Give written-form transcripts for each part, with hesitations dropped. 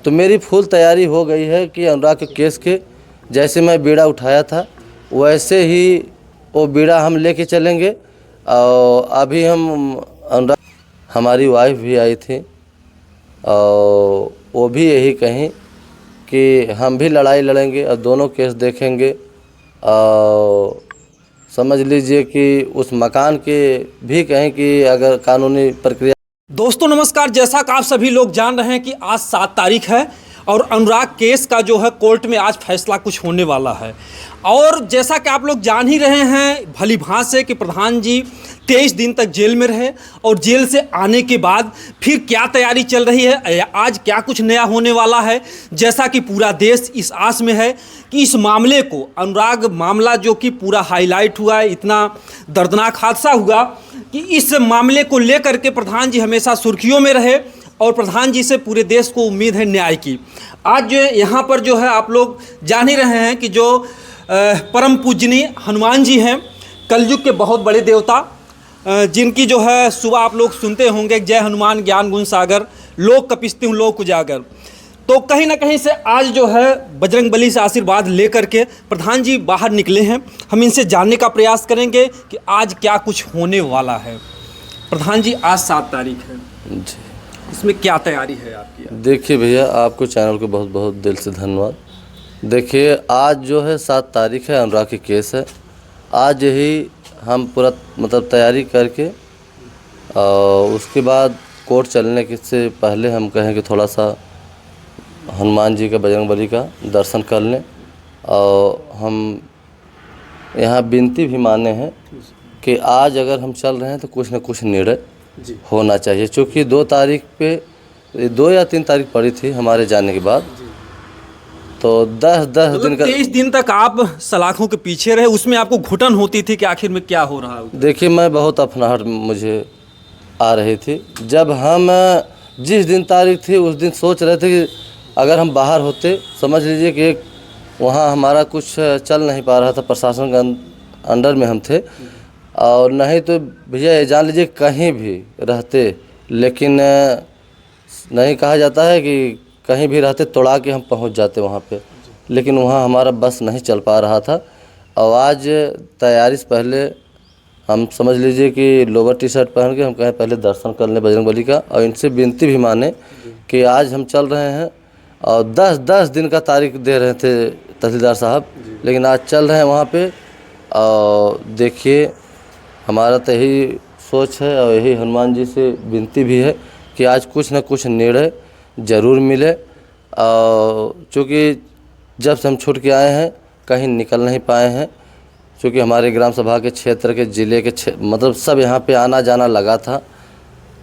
तो मेरी फुल तैयारी हो गई है कि अनुराग के केस के जैसे मैं बीड़ा उठाया था वैसे ही वो बीड़ा हम लेके चलेंगे। और अभी हम अनुराग, हमारी वाइफ भी आई थी और वो भी यही कहीं कि हम भी लड़ाई लड़ेंगे और दोनों केस देखेंगे। और समझ लीजिए कि उस मकान के भी कहें कि अगर कानूनी प्रक्रिया। दोस्तों नमस्कार, जैसा कि आप सभी लोग जान रहे हैं कि आज 7 तारीख है और अनुराग केस का जो है कोर्ट में आज फैसला कुछ होने वाला है। और जैसा कि आप लोग जान ही रहे हैं भली भांति से कि प्रधान जी 23 दिन तक जेल में रहे और जेल से आने के बाद फिर क्या तैयारी चल रही है, आज क्या कुछ नया होने वाला है। जैसा कि पूरा देश इस आस में है कि इस मामले को, अनुराग मामला जो कि पूरा हाईलाइट हुआ है, इतना दर्दनाक हादसा हुआ कि इस मामले को लेकर के प्रधान जी हमेशा सुर्खियों में रहे और प्रधान जी से पूरे देश को उम्मीद है न्याय की। आज जो यहाँ पर जो है आप लोग जान ही रहे हैं कि जो परम पूजनीय हनुमान जी हैं, कलयुग के बहुत बड़े देवता, जिनकी जो है सुबह आप लोग सुनते होंगे जय हनुमान ज्ञान गुण सागर, लोक कपिस्तु लोक उजागर। तो कहीं ना कहीं से आज जो है बजरंगबली से आशीर्वाद लेकर के प्रधान जी बाहर निकले हैं। हम इनसे जानने का प्रयास करेंगे कि आज क्या कुछ होने वाला है। प्रधान जी आज 7 तारीख है जी, इसमें क्या तैयारी है आपकी? देखिए भैया, आपको चैनल को बहुत बहुत दिल से धन्यवाद। देखिए आज जो है 7 तारीख है, अनुराग की केस है। आज ही हम पूरा मतलब तैयारी करके और उसके बाद कोर्ट चलने के से पहले हम कहें कि थोड़ा सा हनुमान जी का, बजरंगबली का दर्शन कर लें। और हम यहाँ विनती भी माने हैं कि आज अगर हम चल रहे हैं तो कुछ न कुछ निर्णय होना चाहिए, क्योंकि 2 तारीख पे 2 या 3 तारीख पड़ी थी हमारे जाने के बाद। तो 10 दिन का 23 दिन तक आप सलाखों के पीछे रहे, उसमें आपको घुटन होती थी कि आखिर में क्या हो रहा है? देखिए, मैं बहुत अपनाहट मुझे आ रही थी। जब हम जिस दिन तारीख थी उस दिन सोच रहे थे कि अगर हम बाहर होते, समझ लीजिए कि वहाँ हमारा कुछ चल नहीं पा रहा था, प्रशासन के अंडर में हम थे। और नहीं तो भैया ये जान लीजिए कहीं भी रहते, लेकिन नहीं कहा जाता है कि कहीं भी रहते तोड़ा के हम पहुंच जाते वहाँ पे, लेकिन वहाँ हमारा बस नहीं चल पा रहा था। और आज तैयारी से पहले हम समझ लीजिए कि लोवर टी शर्ट पहन के हम कहें पहले दर्शन कर लें बजरंगबली का। और इनसे विनती भी माने कि आज हम चल रहे हैं और 10 दिन का तारीख दे रहे थे तहसीलदार साहब, लेकिन आज चल रहे हैं वहाँ पे। और देखिए, हमारा तो यही सोच है और यही हनुमान जी से विनती भी है कि आज कुछ न कुछ निर्णय ज़रूर मिले। चूँकि जब से हम छूट के आए हैं कहीं निकल नहीं पाए हैं, क्योंकि हमारे ग्राम सभा के क्षेत्र के ज़िले के मतलब सब यहाँ पे आना जाना लगा था।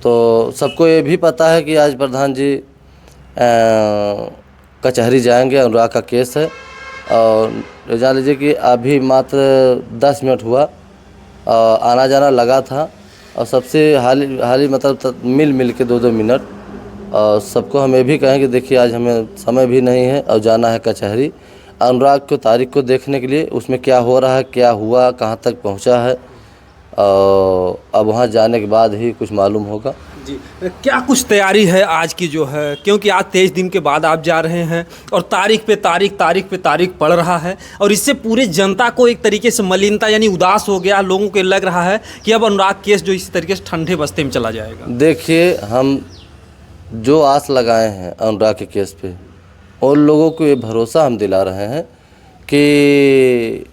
तो सबको ये भी पता है कि आज प्रधान जी कचहरी जाएंगे, अनुराग का केस है। और जान लीजिए कि अभी मात्र 10 मिनट हुआ, आना जाना लगा था। और सबसे हाल मतलब मिल के 2-2 मिनट। और सबको हम ये भी कहें कि देखिए आज हमें समय भी नहीं है और जाना है कचहरी अनुराग को तारीख को देखने के लिए, उसमें क्या हो रहा है, क्या हुआ, कहाँ तक पहुंचा है। और अब वहाँ जाने के बाद ही कुछ मालूम होगा। जी, क्या कुछ तैयारी है आज की जो है, क्योंकि आज 23 दिन के बाद आप जा रहे हैं और तारीख पे तारीख पड़ रहा है और इससे पूरे जनता को एक तरीके से मलिनता यानी उदास हो गया। लोगों को लग रहा है कि अब अनुराग केस जो इस तरीके से ठंडे बस्ते में चला जाएगा। देखिए, हम जो आस लगाए हैं अनुराग के केस पे, और लोगों को ये भरोसा हम दिला रहे हैं कि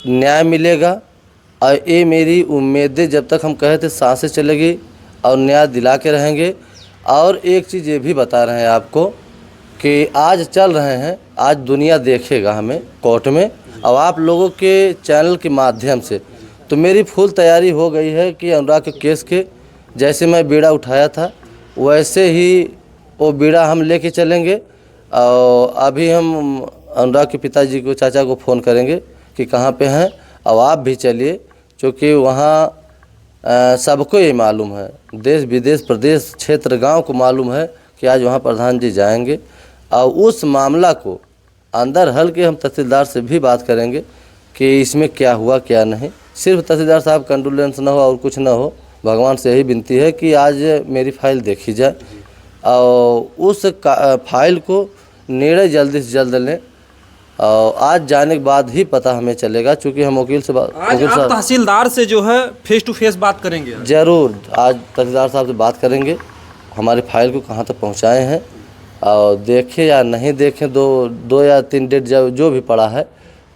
न्याय मिलेगा। और ये मेरी उम्मीदें जब तक हम कहे थे सांसें चलेगी और न्याय दिला के रहेंगे। और एक चीज़ ये भी बता रहे हैं आपको कि आज चल रहे हैं, आज दुनिया देखेगा हमें कोर्ट में और आप लोगों के चैनल के माध्यम से। तो मेरी फुल तैयारी हो गई है कि अनुराग के केस के जैसे मैं बीड़ा उठाया था वैसे ही वो बीड़ा हम लेके चलेंगे। और अभी हम अनुराग के पिताजी को, चाचा को फ़ोन करेंगे कि कहाँ पे हैं, और आप भी चलिए, क्योंकि वहाँ सबको ये मालूम है, देश विदेश प्रदेश क्षेत्र गांव को मालूम है कि आज वहाँ प्रधान जी जाएंगे। और उस मामला को अंदर हल के हम तहसीलदार से भी बात करेंगे कि इसमें क्या हुआ क्या नहीं। सिर्फ तहसीलदार साहब कंडोलेंस ना हो और कुछ ना हो, भगवान से यही विनती है कि आज मेरी फाइल देखी जाए, और उस फाइल को निर्णय जल्दी से जल्द लें। और आज जाने के बाद ही पता हमें चलेगा, क्योंकि हम वकील से आज आप तहसीलदार से जो है फेस टू फेस बात करेंगे? ज़रूर, आज तहसीलदार साहब से बात करेंगे, हमारी फाइल को कहाँ तक पहुँचाए हैं, और देखें या नहीं देखें, दो या 3 डेट जो भी पड़ा है,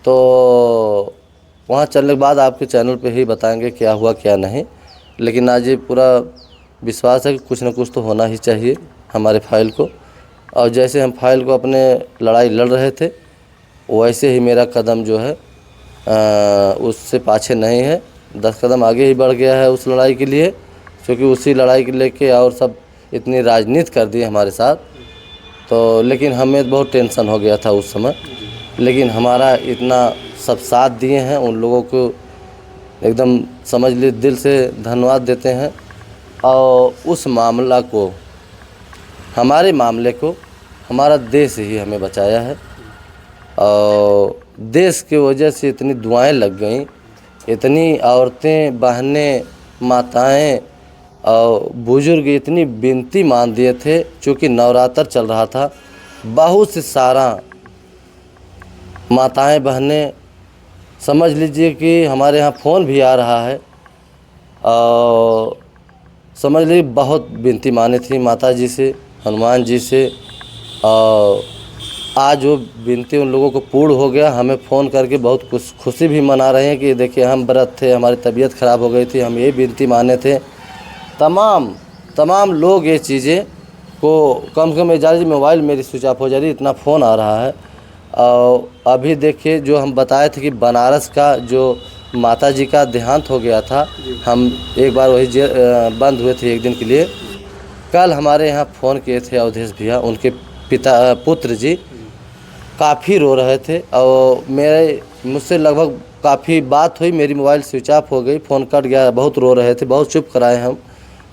तो वहाँ चलने के बाद आपके चैनल पे ही बताएंगे क्या हुआ क्या नहीं। लेकिन आज ये पूरा विश्वास है कि कुछ ना कुछ तो होना ही चाहिए हमारे फाइल को। और जैसे हम फाइल को अपने लड़ाई लड़ रहे थे, वैसे ही मेरा कदम जो है उससे पाछे नहीं है, 10 कदम आगे ही बढ़ गया है उस लड़ाई के लिए, क्योंकि उसी लड़ाई के लेके और सब इतनी राजनीति कर दी हमारे साथ। तो लेकिन हमें बहुत टेंशन हो गया था उस समय, लेकिन हमारा इतना सब साथ दिए हैं, उन लोगों को एकदम समझ ली दिल से धन्यवाद देते हैं। और उस मामला को, हमारे मामले को हमारा देश ही हमें बचाया है, और देश की वजह से इतनी दुआएं लग गईं, इतनी औरतें, बहनें, माताएं और बुजुर्ग इतनी विनती मान दिए थे, चूँकि नवरात्र चल रहा था। बहुत से सारा माताएं, बहनें, समझ लीजिए कि हमारे यहाँ फ़ोन भी आ रहा है, और समझ लीजिए बहुत विनती माने थी माता जी से, हनुमान जी से, और आज वो विनती उन लोगों को पूर्ण हो गया। हमें फ़ोन करके बहुत खुशी भी मना रहे हैं कि देखिए हम व्रत थे, हमारी तबीयत ख़राब हो गई थी, हम ये विनती माने थे। तमाम लोग ये चीज़ें को कम से कम इजाज़त, मोबाइल मेरी स्विच ऑफ हो जा रही, इतना फ़ोन आ रहा है। और अभी देखिए जो हम बताए थे कि बनारस का जो माता जी का देहांत हो गया था, हम एक बार वही बंद हुए थे एक दिन के लिए। कल हमारे यहाँ फ़ोन किए थे अवधेश भैया, उनके पुत्र जी काफ़ी रो रहे थे, और मुझसे लगभग काफ़ी बात हुई, मेरी मोबाइल स्विच ऑफ हो गई, फ़ोन कट गया, बहुत रो रहे थे, बहुत चुप कराए हम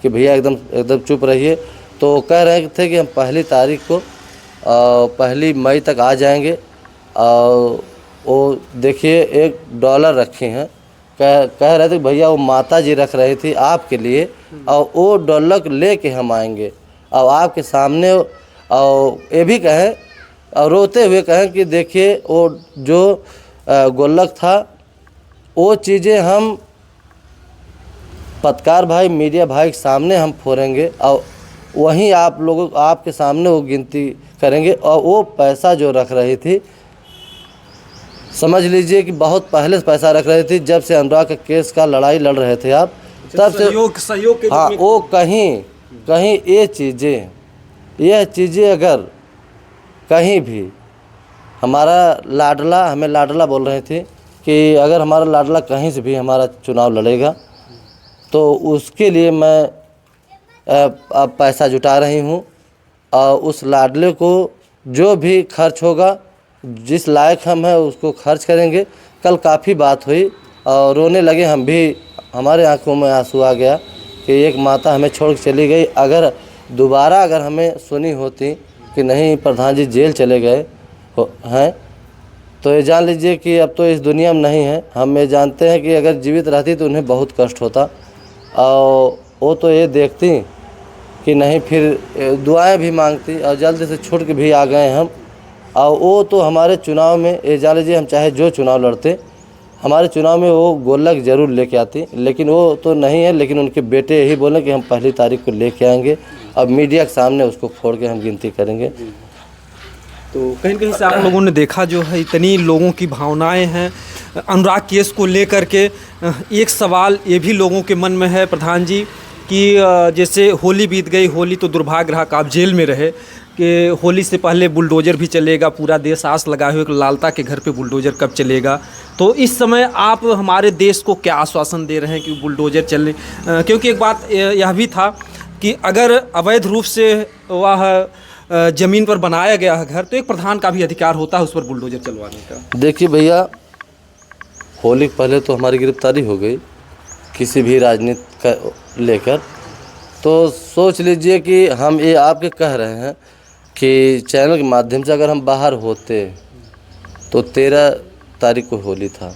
कि भैया एकदम चुप रहिए। तो कह रहे थे कि हम 1 तारीख को 1 मई तक आ जाएंगे। और वो देखिए $1 रखे हैं, कह रहे थे भैया वो माता जी रख रही थी आपके लिए, और वो $1 लेके हम आएंगे और आपके सामने। और ये भी कहें और रोते हुए कहें कि देखिए वो जो गुल्लक था, वो चीज़ें हम पत्रकार भाई, मीडिया भाई के सामने हम फोड़ेंगे, और वहीं आप लोगों आपके सामने वो गिनती करेंगे। और वो पैसा जो रख रही थी, समझ लीजिए कि बहुत पहले से पैसा रख रही थी, जब से अनुराग का केस का लड़ाई लड़ रहे थे आप, तब से सहयोग के। हाँ, वो कहीं ये चीज़ें अगर कहीं भी हमें लाडला बोल रहे थे कि अगर हमारा लाडला कहीं से भी हमारा चुनाव लड़ेगा, तो उसके लिए मैं अब पैसा जुटा रही हूँ, और उस लाडले को जो भी खर्च होगा, जिस लायक हम हैं उसको खर्च करेंगे। कल काफ़ी बात हुई और रोने लगे हम भी, हमारे आंखों में आंसू आ गया कि एक माता हमें छोड़ के चली गई। अगर दोबारा हमें सुनी होती कि नहीं प्रधान जी जेल चले गए हैं, तो ये जान लीजिए कि अब तो इस दुनिया में नहीं है। हम ये जानते हैं कि अगर जीवित रहती तो उन्हें बहुत कष्ट होता, और वो तो ये देखती कि नहीं, फिर दुआएं भी मांगती, और जल्दी से छूट के भी आ गए हम। और वो तो हमारे चुनाव में, ये जान लीजिए हम चाहे जो चुनाव लड़ते, हमारे चुनाव में वो गोलक ज़रूर लेके आती, लेकिन वो तो नहीं है। लेकिन उनके बेटे यही बोले कि हम 1 तारीख को लेके आएंगे, अब मीडिया के सामने उसको फोड़ के हम गिनती करेंगे। तो कहीं कहीं से आप लोगों ने देखा जो है, इतनी लोगों की भावनाएं हैं अनुराग केस को लेकर के। एक सवाल ये भी लोगों के मन में है प्रधान जी कि जैसे होली बीत गई, होली तो दुर्भाग्य रहा कि आप जेल में रहे, कि होली से पहले बुलडोज़र भी चलेगा, पूरा देश आस लगाए हुए कि लालता के घर पे बुलडोज़र कब चलेगा। तो इस समय आप हमारे देश को क्या आश्वासन दे रहे हैं कि बुलडोज़र चलने, क्योंकि एक बात यह भी था कि अगर अवैध रूप से वह ज़मीन पर बनाया गया है घर, तो एक प्रधान का भी अधिकार होता है उस पर बुलडोज़र चलवाने का। देखिए भैया, होली के पहले तो हमारी गिरफ्तारी हो गई किसी भी राजनीति का लेकर, तो सोच लीजिए कि हम ये आपके कह रहे हैं कि चैनल के माध्यम से अगर हम बाहर होते तो 13 तारीख को होली था,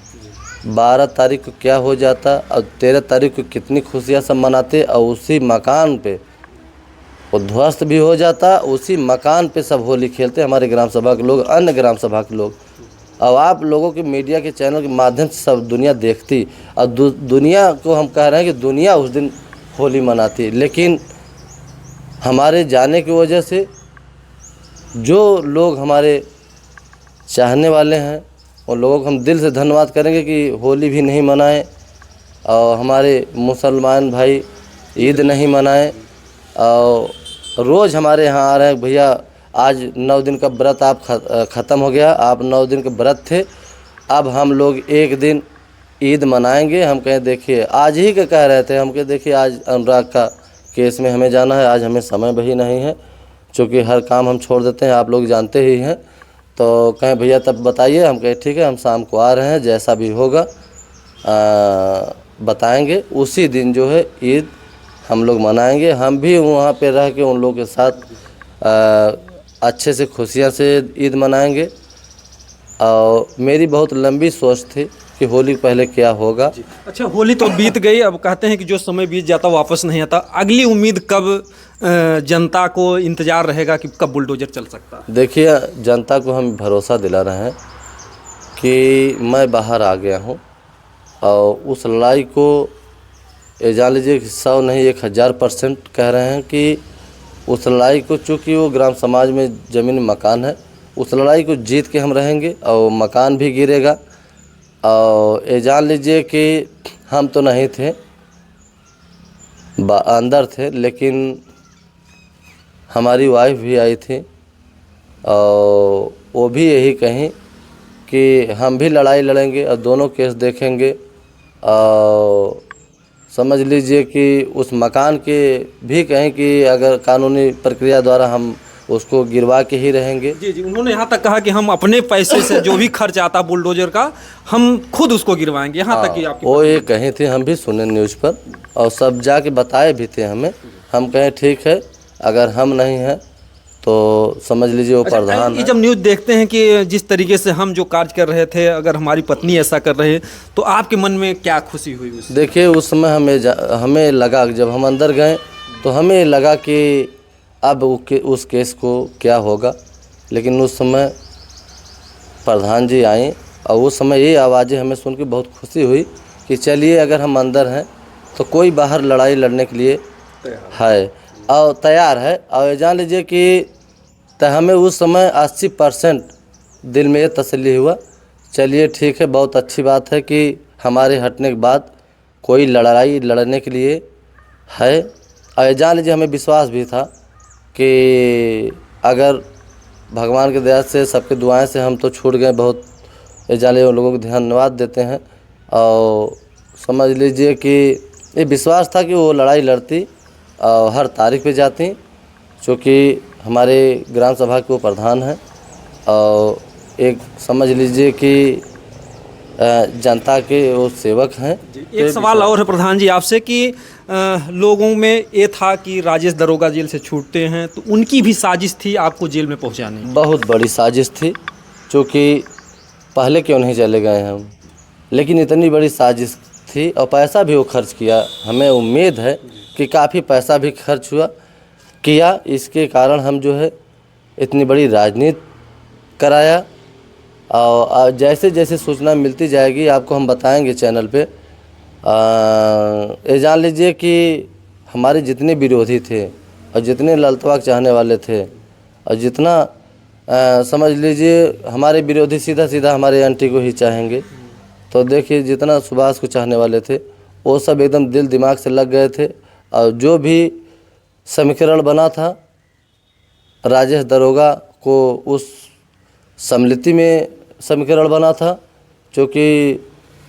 12 तारीख को क्या हो जाता, और 13 तारीख को कितनी खुशियाँ सब मनाते, और उसी मकान पे वो ध्वस्त भी हो जाता। उसी मकान पे सब होली खेलते हमारे ग्राम सभा के लोग, अन्य ग्राम सभा के लोग। अब आप लोगों के मीडिया के चैनल के माध्यम से सब दुनिया देखती, और दुनिया को हम कह रहे हैं कि दुनिया उस दिन होली मनाती। लेकिन हमारे जाने की वजह से जो लोग हमारे चाहने वाले हैं उन लोगों को हम दिल से धन्यवाद करेंगे कि होली भी नहीं मनाएं, और हमारे मुसलमान भाई ईद नहीं मनाएं, और रोज़ हमारे यहाँ आ रहे हैं भैया आज 9 दिन का व्रत आप ख़त्म हो गया, आप 9 दिन के व्रत थे, अब हम लोग एक दिन ईद मनाएंगे। हम कहें देखिए आज ही के कह रहे थे, हम कहें देखिए आज अनुराग का केस में हमें जाना है, आज हमें समय भी नहीं है, क्योंकि हर काम हम छोड़ देते हैं, आप लोग जानते ही हैं। तो कहें भैया तब बताइए, हम कहें ठीक है हम शाम को आ रहे हैं, जैसा भी होगा बताएंगे। उसी दिन जो है ईद हम लोग मनाएंगे। हम भी वहाँ पे रह के उन लोगों के साथ अच्छे से खुशियाँ से ईद मनाएंगे। और मेरी बहुत लंबी सोच थी कि होली पहले क्या होगा। अच्छा, होली तो बीत गई, अब कहते हैं कि जो समय बीत जाता वापस नहीं आता। अगली उम्मीद कब जनता को इंतज़ार रहेगा कि कब बुलडोजर चल सकता है? देखिए जनता को हम भरोसा दिला रहे हैं कि मैं बाहर आ गया हूँ, और उस लड़ाई को ये जान लीजिए 100 नहीं 1000% कह रहे हैं कि उस लड़ाई को, चूँकि वो ग्राम समाज में ज़मीन मकान है, उस लड़ाई को जीत के हम रहेंगे और मकान भी गिरेगा। और ये जान लीजिए कि हम तो नहीं थे, अंदर थे, लेकिन हमारी वाइफ भी आई थी और वो भी यही कहीं कि हम भी लड़ाई लड़ेंगे और दोनों केस देखेंगे। और समझ लीजिए कि उस मकान के भी कहें कि अगर कानूनी प्रक्रिया द्वारा हम उसको गिरवा के ही रहेंगे। जी जी, उन्होंने यहाँ तक कहा कि हम अपने पैसे से जो भी खर्च आता बुलडोजर का हम खुद उसको गिरवाएंगे, यहाँ तक कि आपकी वो ये कहीं थे, हम भी सुने न्यूज़ पर और सब जाके बताए भी थे हमें। हम कहें ठीक है, अगर हम नहीं हैं तो समझ लीजिए वो प्रधान ये जब न्यूज़ देखते हैं कि जिस तरीके से हम जो कार्य कर रहे थे, अगर हमारी पत्नी ऐसा कर रहे, तो आपके मन में क्या खुशी हुई उससे? देखिए उस समय हमें लगा, जब हम अंदर गए तो हमें लगा कि अब उस केस को क्या होगा। लेकिन उस समय प्रधान जी आए और उस समय ये आवाज़ें हमें सुन के बहुत खुशी हुई कि चलिए अगर हम अंदर हैं तो कोई बाहर लड़ाई लड़ने के लिए है और तैयार है। और जान लीजिए कि हमें उस समय 80% दिल में ये तसल्ली हुआ, चलिए ठीक है, बहुत अच्छी बात है कि हमारे हटने के बाद कोई लड़ाई लड़ने के लिए है। और जान लीजिए हमें विश्वास भी था कि अगर भगवान की दया से, सबके दुआएं से हम तो छूट गए। बहुत जान लीजिए उन लोगों को धन्यवाद देते हैं। और समझ लीजिए कि ये विश्वास था कि वो लड़ाई लड़ती और हर तारीख पे जाती, क्योंकि हमारे ग्राम सभा के वो प्रधान हैं और एक समझ लीजिए कि जनता के वो सेवक हैं। एक सवाल और है प्रधान जी आपसे कि लोगों में ये था कि राजेश दरोगा जेल से छूटते हैं तो उनकी भी साजिश थी आपको जेल में पहुंचाने की? बहुत बड़ी साजिश थी, क्योंकि पहले क्यों नहीं चले गए हम, लेकिन इतनी बड़ी साजिश थी और पैसा भी वो खर्च किया। हमें उम्मीद है कि काफ़ी पैसा भी खर्च किया, इसके कारण हम जो है इतनी बड़ी राजनीति कराया। और जैसे जैसे सूचना मिलती जाएगी आपको हम बताएंगे चैनल पे। ये जान लीजिए कि हमारे जितने विरोधी थे और जितने ललतवा चाहने वाले थे और जितना समझ लीजिए हमारे विरोधी सीधा सीधा हमारे एंटी को ही चाहेंगे। तो देखिए जितना सुभाष को चाहने वाले थे वो सब एकदम दिल दिमाग से लग गए थे। और जो भी समीकरण बना था राजेश दरोगा को, उस सम्मिलिति में समीकरण बना था, क्योंकि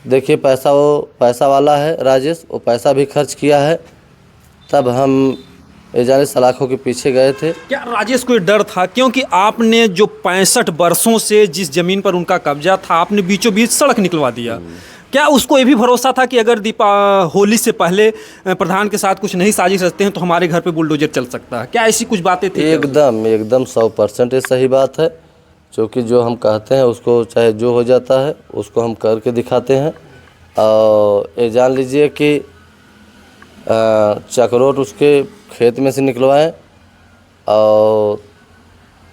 देखिए पैसा वाला है राजेश, वो पैसा भी खर्च किया है। तब हम ये जाने सलाखों के पीछे गए थे। क्या राजेश को डर था, क्योंकि आपने जो 65 वर्षों से जिस ज़मीन पर उनका कब्जा था आपने बीचों बीच सड़क निकलवा दिया, क्या उसको ये भी भरोसा था कि अगर होली से पहले प्रधान के साथ कुछ नहीं साजिश रचते हैं तो हमारे घर पे बुलडोजर चल सकता है? क्या ऐसी कुछ बातें थी? एकदम 100% ये सही बात है, क्योंकि जो हम कहते हैं उसको चाहे जो हो जाता है उसको हम करके दिखाते हैं। और ये जान लीजिए कि चकरोट उसके खेत में से निकलवाएं और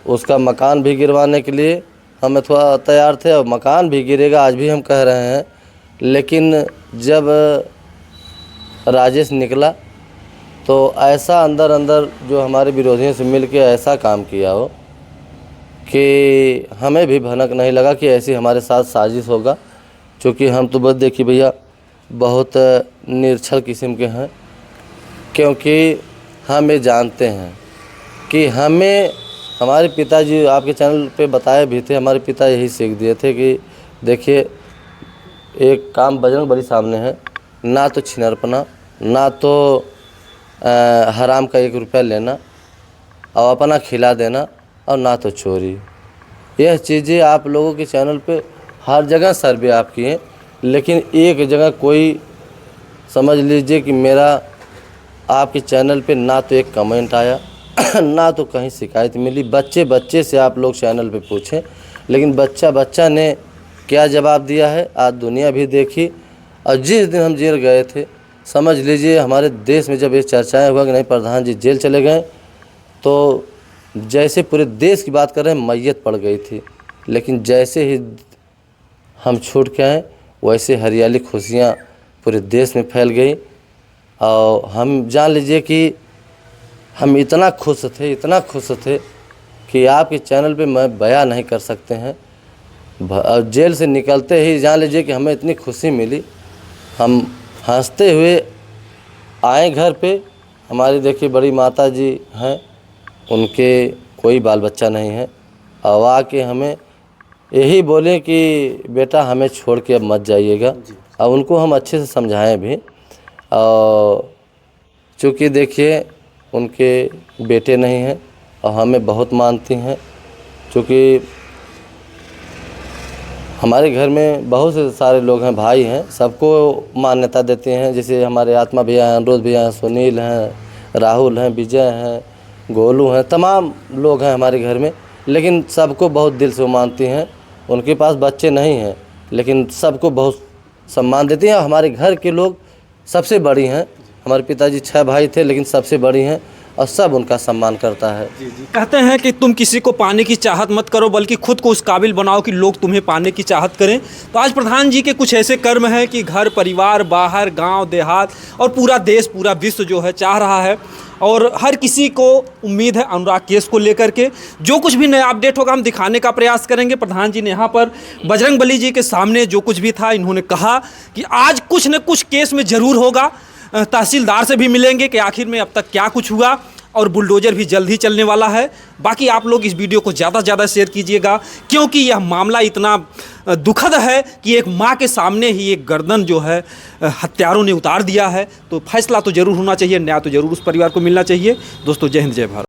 उसका मकान भी गिरवाने के लिए हमें थोड़ा तैयार थे, और मकान भी गिरेगा आज भी हम कह रहे हैं। लेकिन जब राजेश निकला तो ऐसा अंदर अंदर जो हमारे विरोधियों से मिल के ऐसा काम किया हो कि हमें भी भनक नहीं लगा कि ऐसी हमारे साथ साजिश होगा। क्योंकि हम तो बस देखिए भैया बहुत निरक्षर किस्म के हैं, क्योंकि हम ये जानते हैं कि हमें हमारे पिताजी आपके चैनल पे बताए भी थे, हमारे पिता यही सीख दिए थे कि देखिए एक काम बजरंगबली सामने है, ना तो छिनरपना, ना तो हराम का 1 रुपया लेना और अपना खिला देना, और ना तो चोरी। यह चीज़ें आप लोगों के चैनल पे हर जगह सर्वे आप किए, लेकिन एक जगह कोई समझ लीजिए कि मेरा आपके चैनल पे ना तो एक कमेंट आया ना तो कहीं शिकायत मिली। बच्चे से आप लोग चैनल पे पूछें, लेकिन बच्चा ने क्या जवाब दिया है आज दुनिया भी देखी। और जिस दिन हम जेल गए थे, समझ लीजिए हमारे देश में जब ये चर्चाएं हुआ कि नहीं प्रधान जी जेल चले गए, तो जैसे पूरे देश की बात कर रहे हैं मैयत पड़ गई थी। लेकिन जैसे ही हम छूट के आए वैसे हरियाली खुशियाँ पूरे देश में फैल गई। और हम जान लीजिए कि हम इतना खुश थे कि आपके चैनल पे मैं बयां नहीं कर सकते हैं। जेल से निकलते ही जान लीजिए कि हमें इतनी खुशी मिली, हम हंसते हुए आए घर पे। हमारी देखिए बड़ी माता जी हैं, उनके कोई बाल बच्चा नहीं है, और आके हमें यही बोले कि बेटा हमें छोड़ के अब मत जाइएगा। और उनको हम अच्छे से समझाएं भी। और चूँकि देखिए उनके बेटे नहीं हैं और हमें बहुत मानती हैं, क्योंकि हमारे घर में बहुत से सारे लोग हैं, भाई हैं, सबको मान्यता देते हैं। जैसे हमारे आत्मा भैया हैं, अनुरोध भैया हैं, सुनील हैं, राहुल हैं, विजय हैं, गोलू हैं, तमाम लोग हैं हमारे घर में। लेकिन सबको बहुत दिल से मानती हैं। उनके पास बच्चे नहीं हैं, लेकिन सबको बहुत सम्मान देती हैं। और हमारे घर के लोग सबसे बड़ी हैं, हमारे पिताजी 6 भाई थे, लेकिन सबसे बड़ी हैं और सब उनका सम्मान करता है। कहते हैं कि तुम किसी को पाने की चाहत मत करो, बल्कि खुद को उस काबिल बनाओ कि लोग तुम्हें पाने की चाहत करें। तो आज प्रधान जी के कुछ ऐसे कर्म हैं कि घर परिवार, बाहर, गांव, देहात और पूरा देश, पूरा विश्व जो है चाह रहा है। और हर किसी को उम्मीद है अनुराग केस को लेकर के जो कुछ भी नया अपडेट होगा हम दिखाने का प्रयास करेंगे। प्रधान जी ने यहाँ पर बजरंगबली जी के सामने जो कुछ भी था, इन्होंने कहा कि आज कुछ न कुछ केस में ज़रूर होगा। तहसीलदार से भी मिलेंगे कि आखिर में अब तक क्या कुछ हुआ, और बुलडोज़र भी जल्द ही चलने वाला है। बाकी आप लोग इस वीडियो को ज़्यादा से ज़्यादा शेयर कीजिएगा, क्योंकि यह मामला इतना दुखद है कि एक माँ के सामने ही एक गर्दन जो है हत्यारों ने उतार दिया है। तो फैसला तो ज़रूर होना चाहिए, न्याय तो ज़रूर उस परिवार को मिलना चाहिए। दोस्तों जय हिंद, जय भारत।